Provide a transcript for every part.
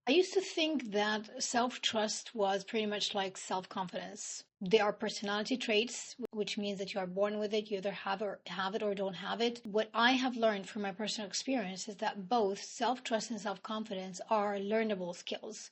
I used to think that self-trust was pretty much like self-confidence. They are personality traits, which means that you are born with it. You either have it or don't have it. What I have learned from my personal experience is that both self-trust and self-confidence are learnable skills.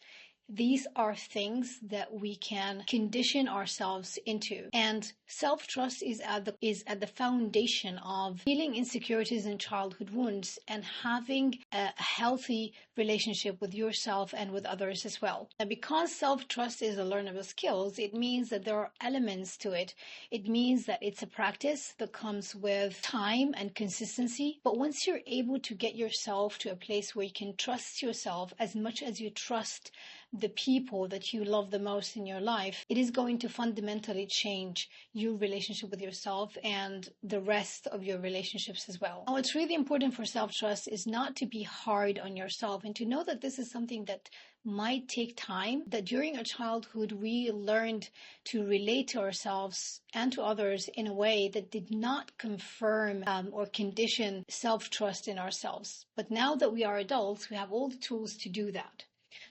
These are things that we can condition ourselves into. And self-trust is at the foundation of healing insecurities and childhood wounds and having a healthy relationship with yourself and with others as well. And because self-trust is a learnable skill, it means that there are elements to it. It means that it's a practice that comes with time and consistency. But once you're able to get yourself to a place where you can trust yourself as much as you trust the people that you love the most in your life, it is going to fundamentally change your relationship with yourself and the rest of your relationships as well. Now, what's really important for self-trust is not to be hard on yourself and to know that this is something that might take time, that during our childhood we learned to relate to ourselves and to others in a way that did not confirm or condition self-trust in ourselves. But now that we are adults, we have all the tools to do that.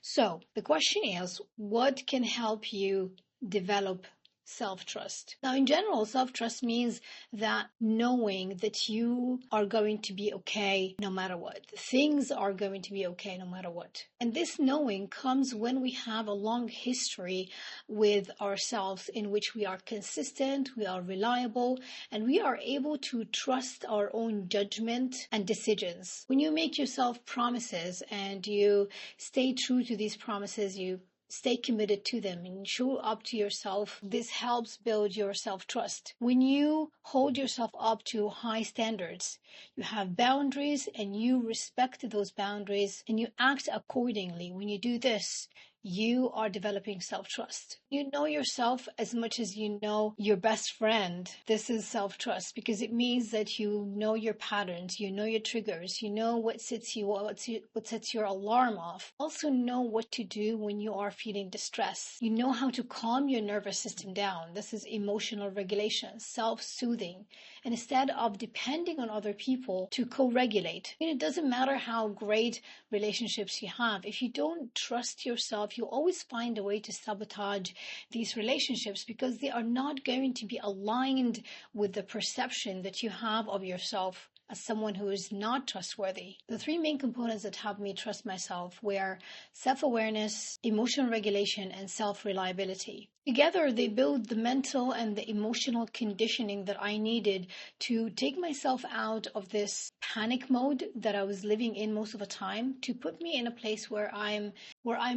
So the question is, what can help you develop self-trust? Now, in general, self-trust means that knowing that you are going to be okay no matter what. Things are going to be okay no matter what. And this knowing comes when we have a long history with ourselves in which we are consistent, we are reliable, and we are able to trust our own judgment and decisions. When you make yourself promises and you stay true to these promises, you stay committed to them and show up to yourself. This helps build your self-trust. When you hold yourself up to high standards, you have boundaries and you respect those boundaries and you act accordingly. When you do this, you are developing self-trust. You know yourself as much as you know your best friend. This is self-trust because it means that you know your patterns, you know your triggers, you know what sets your alarm off. Also know what to do when you are feeling distress. You know how to calm your nervous system down. This is emotional regulation, self-soothing. And instead of depending on other people to co-regulate, it doesn't matter how great relationships you have. If you don't trust yourself, you always find a way to sabotage these relationships because they are not going to be aligned with the perception that you have of yourself as someone who is not trustworthy. The three main components that helped me trust myself were self-awareness, emotional regulation, and self-reliability. Together, they build the mental and the emotional conditioning that I needed to take myself out of this panic mode that I was living in most of the time, to put me in a place where I'm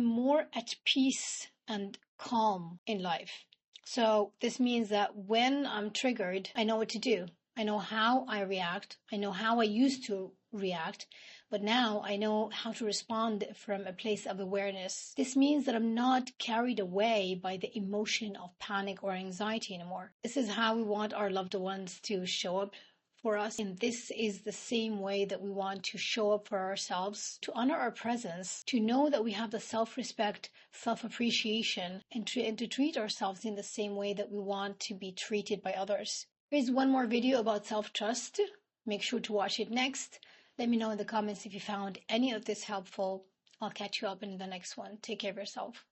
more at peace and calm in life. So this means that when I'm triggered, I know what to do. I know how I react. I know how I used to react, but now I know how to respond from a place of awareness. This means that I'm not carried away by the emotion of panic or anxiety anymore. This is how we want our loved ones to show up for us, and this is the same way that we want to show up for ourselves, to honor our presence, to know that we have the self-respect, self-appreciation, and to treat ourselves in the same way that we want to be treated by others. Here's one more video about self-trust. Make sure to watch it next. Let me know in the comments if you found any of this helpful. I'll catch you up in the next one. Take care of yourself.